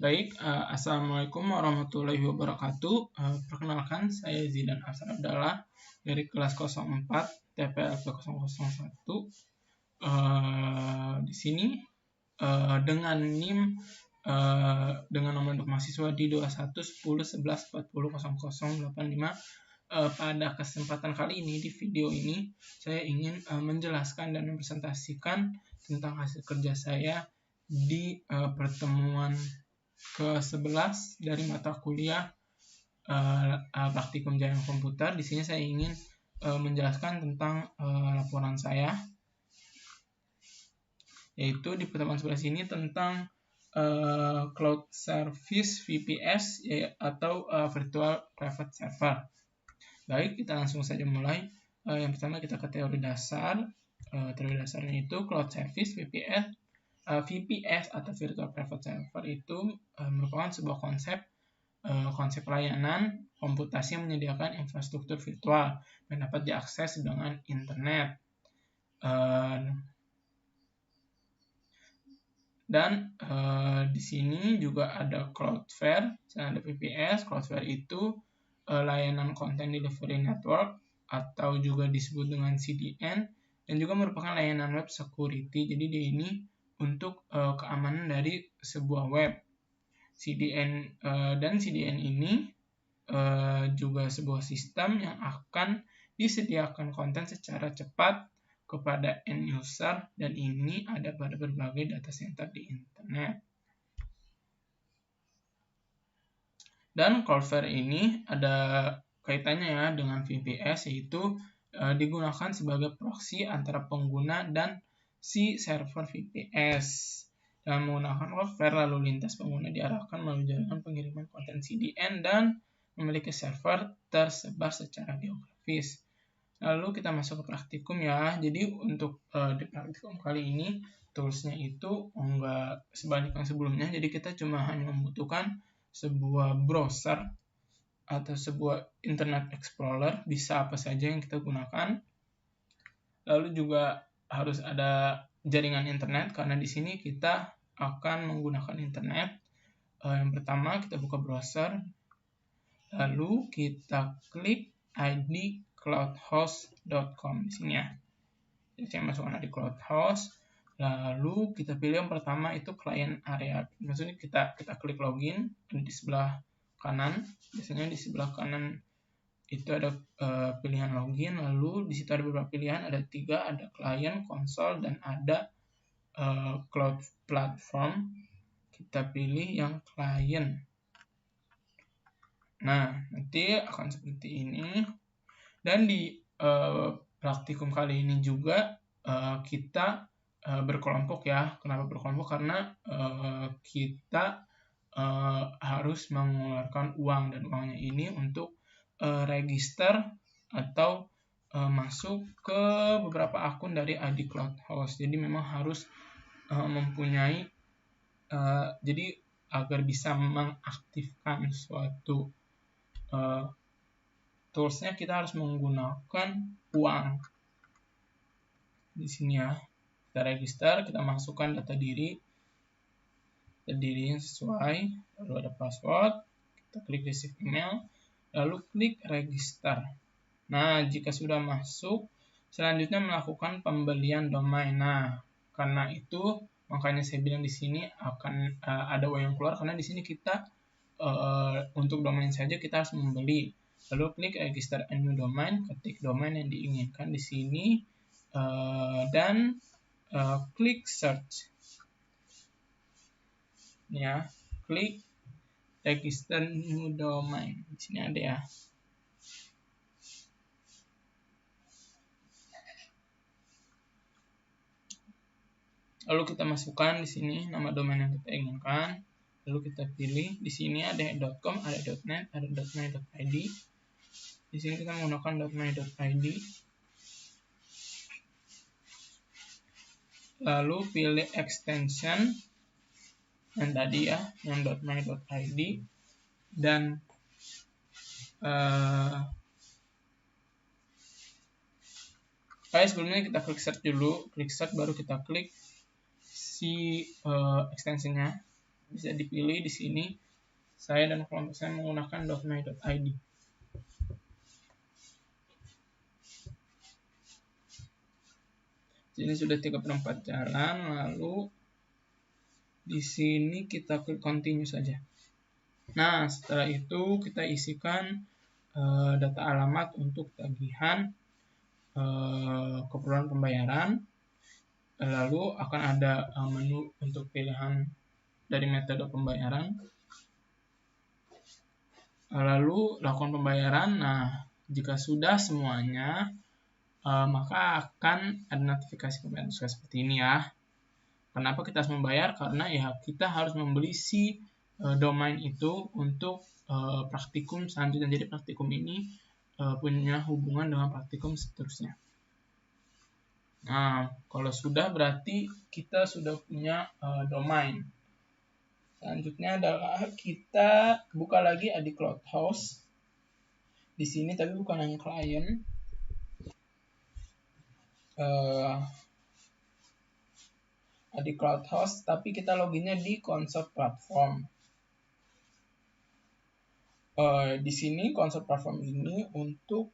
Baik, Assalamualaikum warahmatullahi wabarakatuh. Perkenalkan, saya Zidan Afsar Abdallah dari kelas 04 TPLP 001. Di sini dengan NIM dengan nomor induk mahasiswa di 211011400085. Pada kesempatan kali ini, di video ini, saya ingin menjelaskan dan mempresentasikan tentang hasil kerja saya di pertemuan ke-11 dari mata kuliah praktikum jaringan komputer. Di sini saya ingin menjelaskan tentang laporan saya, yaitu di pertemuan sebelah sini tentang Cloud Service VPS atau Virtual Private Server. Baik, kita langsung saja mulai. Yang pertama kita ke teori dasar. Teori dasarnya itu Cloud Service VPS atau Virtual Private Server itu merupakan sebuah konsep layanan komputasi yang menyediakan infrastruktur virtual yang dapat diakses dengan internet. Di sini juga ada Cloudflare, ada VPS. Cloudflare itu layanan Content Delivery Network atau juga disebut dengan CDN, dan juga merupakan layanan web security. Jadi dia ini untuk keamanan dari sebuah web. CDN ini juga sebuah sistem yang akan disediakan konten secara cepat kepada end user, dan ini ada pada berbagai data center di internet. Dan Cloudflare ini ada kaitannya ya dengan VPS, yaitu digunakan sebagai proxy antara pengguna dan si server VPS. Dengan menggunakan Cloudflare, lalu lintas pengguna diarahkan melalui jaringan pengiriman konten CDN dan memiliki server tersebar secara geografis. Lalu kita masuk ke praktikum ya. Jadi untuk di praktikum kali ini toolsnya itu enggak sebanyak yang sebelumnya. Jadi kita cuma hanya membutuhkan sebuah browser atau sebuah Internet Explorer, bisa apa saja yang kita gunakan. Lalu juga harus ada jaringan internet, karena di sini kita akan menggunakan internet. Yang pertama kita buka browser, lalu kita klik id cloudhost.com di sini ya. Jadi saya masukkan id cloudhost, lalu kita pilih yang pertama itu client area. Maksudnya kita klik login di sebelah kanan. Biasanya di sebelah kanan itu ada pilihan login, lalu di situ ada beberapa pilihan, ada 3, ada client, console, dan ada cloud platform. Kita pilih yang client. Nah, nanti akan seperti ini. Dan di praktikum kali ini juga kita berkelompok ya. Kenapa berkelompok? Karena kita harus mengeluarkan uang, dan uangnya ini untuk register atau masuk ke beberapa akun dari ID Cloudhost. Jadi memang harus mempunyai jadi agar bisa mengaktifkan suatu toolsnya, kita harus menggunakan uang. Di sini ya, kita register, kita masukkan data diri yang sesuai, lalu ada password, kita klik receive email, lalu klik register. Nah, jika sudah masuk, selanjutnya melakukan pembelian domain. Nah, karena itu makanya saya bilang di sini akan ada uang yang keluar, karena di sini kita untuk domain saja kita harus membeli. Lalu klik register a new domain, ketik domain yang diinginkan di sini, dan klik search. Ya, klik register new domain. Di sini ada ya. Lalu kita masukkan di sini nama domain yang kita inginkan. Lalu kita pilih, di sini ada .com, ada .net, ada .my.id. Di sini kita menggunakan .my.id. Lalu pilih extension yang tadi ya, yang .my.id, dan sebelumnya kita klik search dulu, klik search baru kita klik si extensionnya. bisa dipilih di sini. Saya dan kelompok saya menggunakan .my.id. Ini sudah 3/4 jalan, lalu di sini kita klik continue saja. Nah, setelah itu kita isikan data alamat untuk tagihan, keperluan pembayaran, lalu akan ada menu untuk pilihan dari metode pembayaran, lalu lakukan pembayaran. Nah, jika sudah semuanya, maka akan ada notifikasi pembayaran seperti ini ya. Kenapa kita harus membayar? Karena ya kita harus membeli si domain itu untuk praktikum selanjutnya. Jadi praktikum ini punya hubungan dengan praktikum seterusnya. Nah, kalau sudah berarti kita sudah punya domain. Selanjutnya adalah kita buka lagi ID CloudHost. Di sini tapi bukan hanya klien. ID CloudHost, tapi kita loginnya di Consort Platform. Di sini Consort Platform ini untuk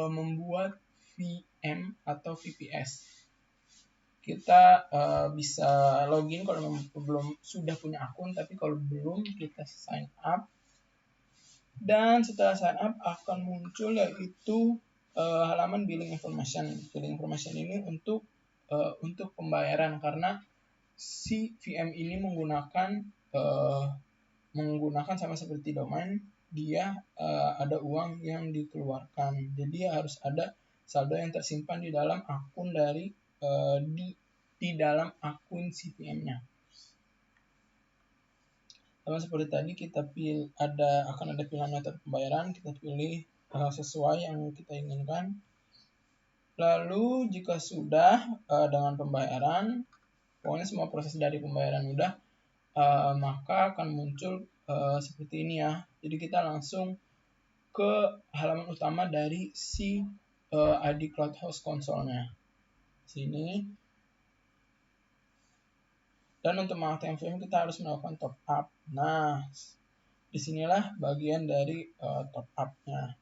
membuat VM atau VPS. Kita bisa login kalau belum sudah punya akun, tapi kalau belum kita sign up. Dan setelah sign up akan muncul yaitu halaman billing information. Billing information ini untuk pembayaran, karena si VM ini menggunakan sama seperti domain, dia ada uang yang dikeluarkan. Jadi harus ada saldo yang tersimpan di dalam akun dari di dalam akun si VM-nya. Sama seperti tadi kita akan ada pilihan metode pembayaran, kita pilih sesuai yang kita inginkan. Lalu jika sudah dengan pembayaran, pokoknya semua proses dari pembayaran udah, maka akan muncul seperti ini ya. Jadi kita langsung ke halaman utama dari si ID CloudHost console-nya. Sini. Dan untuk mengaktifkan VM kita harus melakukan top up. Nah, disinilah bagian dari top up-nya.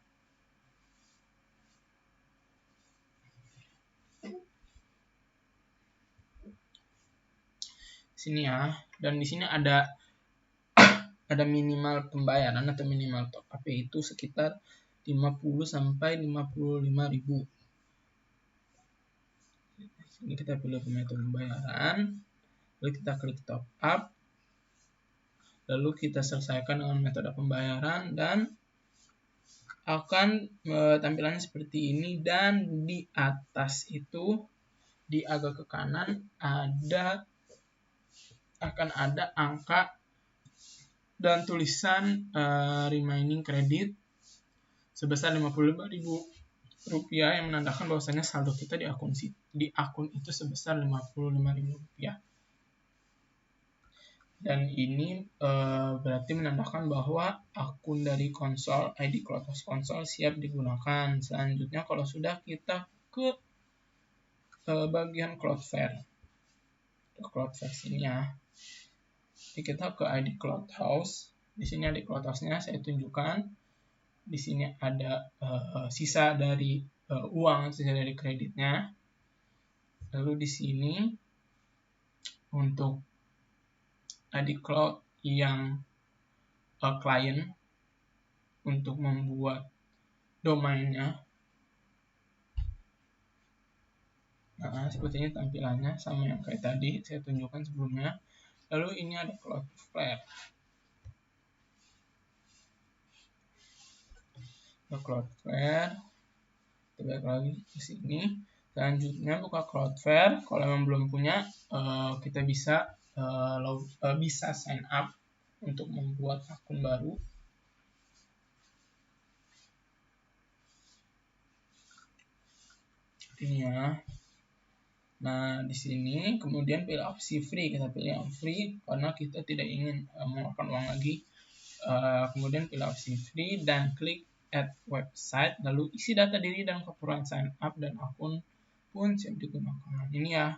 Sini ya. Dan di sini ada minimal pembayaran atau minimal top up, itu sekitar 50 sampai 55.000. Ini kita pilih metode pembayaran, lalu kita klik top up, lalu kita selesaikan dengan metode pembayaran, dan akan tampilannya seperti ini. Dan di atas itu, di agak ke kanan akan ada angka dan tulisan remaining credit sebesar Rp55.000 yang menandakan bahwasanya saldo kita di akun itu sebesar Rp55.000. Dan ini berarti menandakan bahwa akun dari konsol ID CloudHost Console siap digunakan. Selanjutnya kalau sudah, kita ke bagian Cloudflare. Cloudflare sini ya. Jadi kita ke ID CloudHost. Di sini ID CloudHost-nya saya tunjukkan. Di sini ada sisa dari uang, sisa dari kreditnya. Lalu di sini untuk ID Cloud yang klien untuk membuat domainnya. Nah, seperti ini tampilannya, sama yang kayak tadi saya tunjukkan sebelumnya. Lalu ini ada Cloudflare. Cloudflare, kita balik lagi ke sini. Selanjutnya buka Cloudflare. Kalau memang belum punya, kita bisa sign up untuk membuat akun baru. Ini ya. Nah, di sini kemudian pilih opsi free. Kita pilih yang free karena kita tidak ingin mengeluarkan uang lagi. Kemudian pilih opsi free dan klik add website. Lalu isi data diri dan keperluan sign up dan akun pun siap digunakan. Ini ya.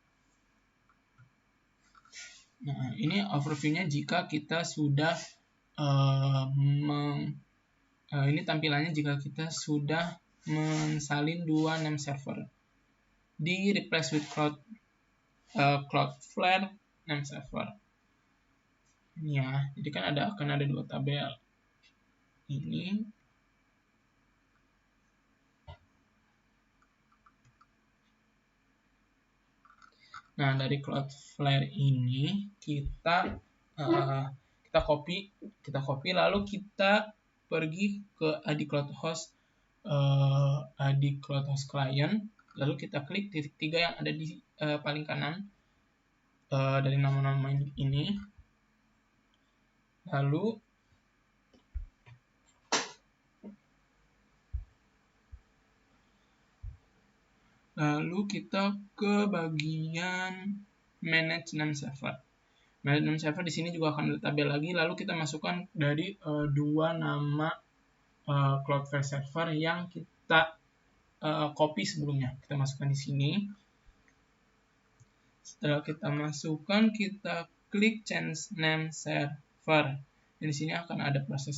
Nah, ini overview-nya jika kita sudah ini tampilannya jika kita sudah mensalin dua name server di replace with Cloudflare name server. Ini ya, jadi kan akan ada dua tabel. Ini nah, dari Cloudflare ini kita copy lalu kita pergi ke ID CloudHost client, lalu kita klik titik 3 yang ada di paling kanan dari nama-nama ini, lalu kita ke bagian manage name server. Manage name server di sini juga akan ada tabel lagi, lalu kita masukkan dari dua nama Cloudflare server yang kita copy sebelumnya. Kita masukkan di sini. Setelah kita masukkan, kita klik change name server. Dan di sini akan ada proses,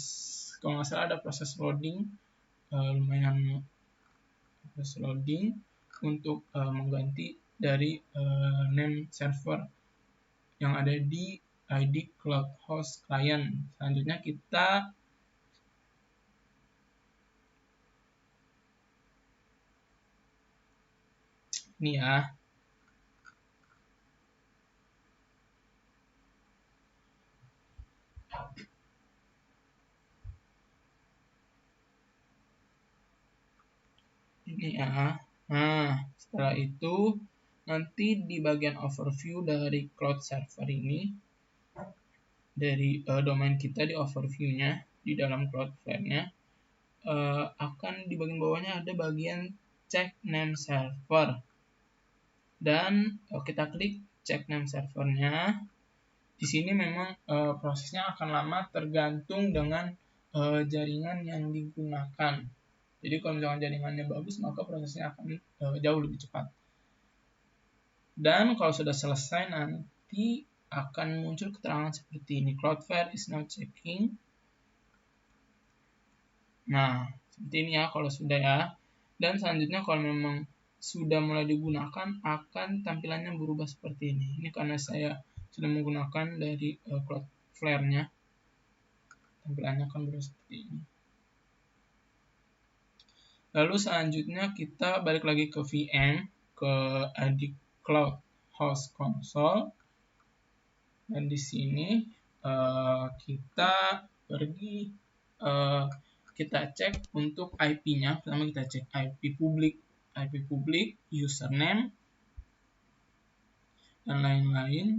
kalau nggak salah ada proses loading, lumayan proses loading untuk mengganti dari name server yang ada di ID CloudHost client. Selanjutnya kita ini ya. Ini ya. Nah, setelah itu nanti di bagian overview dari cloud server ini, dari domain kita di overview-nya di dalam Cloudflare-nya, akan di bagian bawahnya ada bagian check name server. Dan kita klik check name servernya. Di sini memang prosesnya akan lama tergantung dengan jaringan yang digunakan. Jadi kalau misalkan jaringannya bagus, maka prosesnya akan jauh lebih cepat. Dan kalau sudah selesai, nanti akan muncul keterangan seperti ini. Cloudflare is now checking. Nah, seperti ini ya kalau sudah ya. Dan selanjutnya kalau memang sudah mulai digunakan, akan tampilannya berubah seperti ini. Ini karena saya sudah menggunakan dari Cloudflare-nya. Tampilannya akan berubah seperti ini. Lalu selanjutnya kita balik lagi ke VM, ke ID CloudHost Console. Dan di sini kita pergi, kita cek untuk IP-nya. Pertama kita cek IP publik, username, dan lain-lain.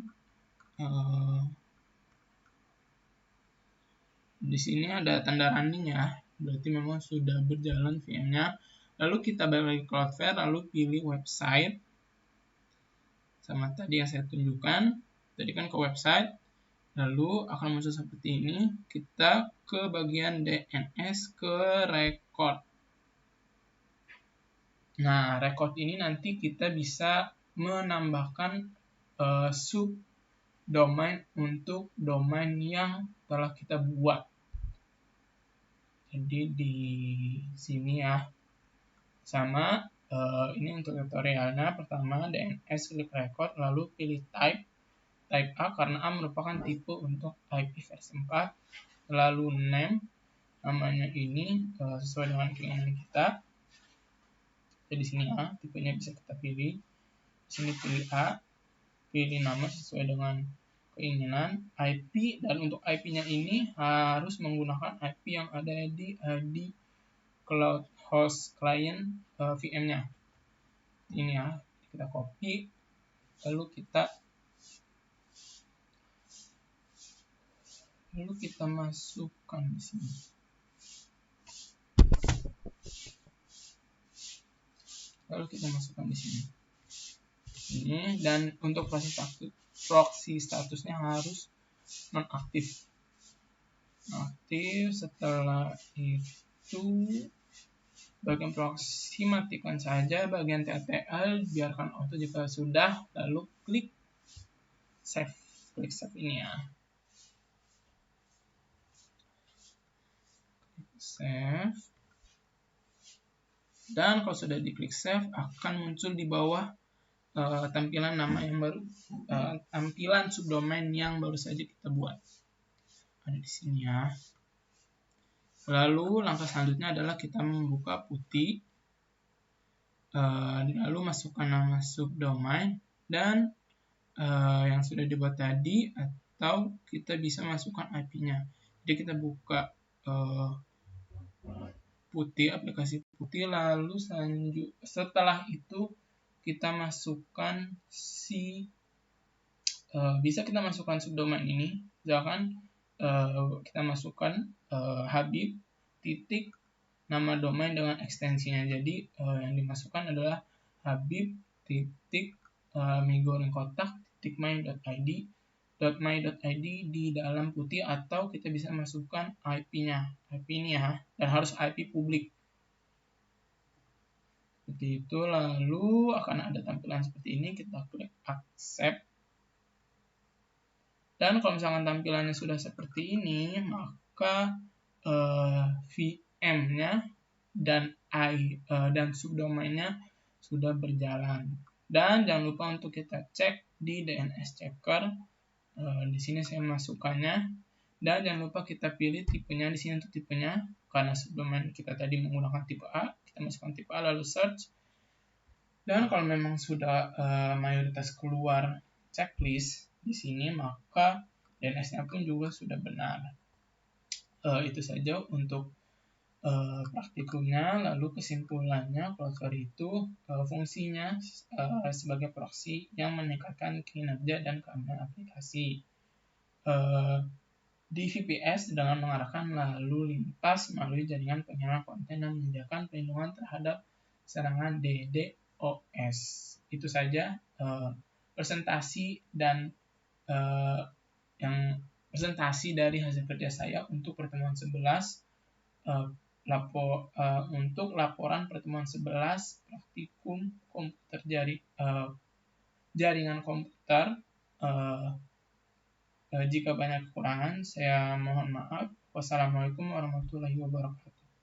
Di sini ada tanda running ya, berarti memang sudah berjalan VM-nya. Lalu kita balik lagi ke Cloudflare, lalu pilih website. Sama tadi yang saya tunjukkan, tadi kan ke website, lalu akan muncul seperti ini. Kita ke bagian DNS, ke record. Nah, record ini nanti kita bisa menambahkan subdomain untuk domain yang telah kita buat. Jadi di sini ya, sama ini untuk tutorialnya. Pertama DNS, klik record, lalu pilih type A karena A merupakan tipe untuk IP versi 4. Lalu name, namanya ini sesuai dengan keinginan kita. Jadi di sini A, tipenya bisa kita pilih. Di sini pilih A, pilih nama sesuai dengan keinginan. IP, dan untuk IP-nya ini harus menggunakan IP yang ada di CloudHost client VM-nya. Ini ya, kita copy, lalu kita masukkan di sini. Ini, dan untuk proxy statusnya harus nonaktif. Setelah itu bagian proxy matikan saja, bagian TTL biarkan auto jika sudah, lalu klik save. klik save ini ya. Save. Dan kalau sudah diklik save, akan muncul di bawah tampilan nama yang baru, tampilan subdomain yang baru saja kita buat. Ada di sini ya. Lalu langkah selanjutnya adalah kita membuka Putih, lalu masukkan nama subdomain dan yang sudah dibuat tadi, atau kita bisa masukkan IP-nya. Jadi kita buka Putih, aplikasi Putih, lalu setelah itu kita masukkan bisa kita masukkan subdomain ini. Misalkan kita masukkan Habib titik nama domain dengan ekstensinya. Jadi yang dimasukkan adalah Habib titik mie kotak titik my.id di dalam Putih, atau kita bisa masukkan IP-nya, IP ini ya, dan harus IP publik. Seperti itu, lalu akan ada tampilan seperti ini, kita klik accept. Dan kalau misalkan tampilannya sudah seperti ini, maka VM-nya dan subdomainnya sudah berjalan. Dan jangan lupa untuk kita cek di DNS checker. Di sini saya masukkannya, dan jangan lupa kita pilih tipenya. Di sini untuk tipenya, karena subdomain kita tadi menggunakan tipe A, kita masukkan tipe A lalu search. Dan kalau memang sudah mayoritas keluar checklist di sini, maka DNS-nya pun juga sudah benar. Itu saja untuk praktikumnya. Lalu kesimpulannya, Cloudflare itu fungsinya sebagai proxy yang meningkatkan kinerja dan keamanan aplikasi. Di VPS dengan mengarahkan lalu lintas melalui jaringan penyebar konten yang menyediakan perlindungan terhadap serangan DDoS. Itu saja presentasi dan yang presentasi dari hasil kerja saya untuk pertemuan 11. Untuk laporan pertemuan 11 praktikum komputer jaringan komputer, jika banyak kekurangan saya mohon maaf. Wassalamualaikum warahmatullahi wabarakatuh.